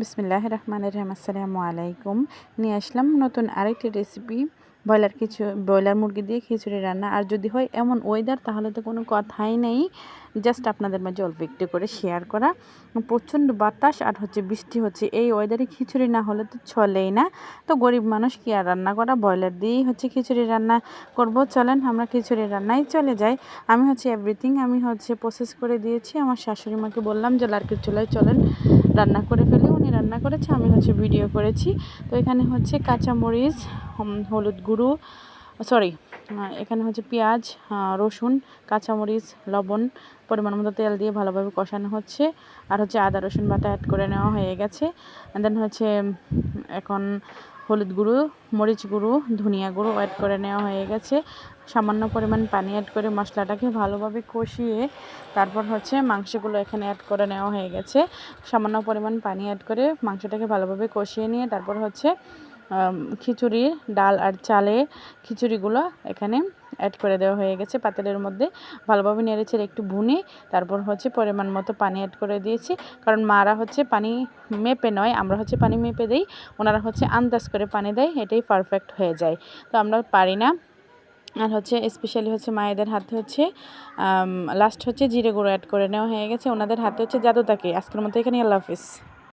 বিসমিল্লাহির রহমানির রহিম। আসসালামু আলাইকুম। নিয়ে আসলাম নতুন আরেকটি রেসিপি, ব্রয়লার মুরগি দিয়ে খিচুড়ি রান্না। আর যদি হয় এমন ওয়েদার তাহলে তো কোনো কথাই নেই। জাস্ট আপনাদের মাঝে অল্প একটু করে শেয়ার করা। প্রচণ্ড বাতাস আর বৃষ্টি হচ্ছে, এই ওয়েদারে খিচুড়ি না হলে তো চলেই না। তো গরিব মানুষ কি আর রান্না করা, ব্রয়লার দিয়েই খিচুড়ি রান্না করব। চলেন আমরা খিচুড়ি রান্নায় চলে যাই। আমি এভরিথিং আমি প্রসেস করে দিয়েছি। আমার শাশুড়ি মাকে বললাম যে লার্কির চুলায় চলেন রান্না করে ফেলি। উনি রান্না করেছে, আমি ভিডিও করেছি। তো এখানে কাঁচামরিচ, হলুদ গুঁড়ো, এখানে পেঁয়াজ, রসুন, কাঁচামরিচ, লবণ, পরিমাণ মতো তেল দিয়ে ভালোভাবে কষানো হচ্ছে। আর আদা রসুন বাটা অ্যাড করে নেওয়া হয়ে গেছে। দেন এখন হলুদ গুঁড়ো, মরিচ গুঁড়ো, ধনিয়া গুঁড়ো অ্যাড করে নেওয়া হয়ে গেছে। সামান্য পরিমাণ পানি অ্যাড করে মশলাটাকে ভালোভাবে কষিয়ে তারপর মাংসগুলো এখানে অ্যাড করে নেওয়া হয়ে গেছে। সামান্য পরিমাণ পানি অ্যাড করে মাংসটাকে ভালোভাবে কষিয়ে নিয়ে তারপর খিচুড়ির ডাল আর চালে খিচুড়িগুলো এখানে অ্যাড করে দেওয়া হয়ে গেছে পাতিলের মধ্যে। ভালোভাবে নেড়েচেড়ে একটু ভুনে তারপর পরিমাণ মতো পানি অ্যাড করে দিয়েছি। কারণ মারা পানি মেপে নয়, আমরা পানি মেপে দিই, ওনারা আন্দাজ করে পানি দেয়, এটাই পারফেক্ট হয়ে যায়। তো আমরা পারি না। আর স্পেশালি মায়েদের হাতে লাস্ট জিরে গুঁড়ো অ্যাড করে নেওয়া হয়ে গেছে। ওনাদের হাতে জাদু থাকে। আজকের মতো এখানে আল্লাহ হাফিজ।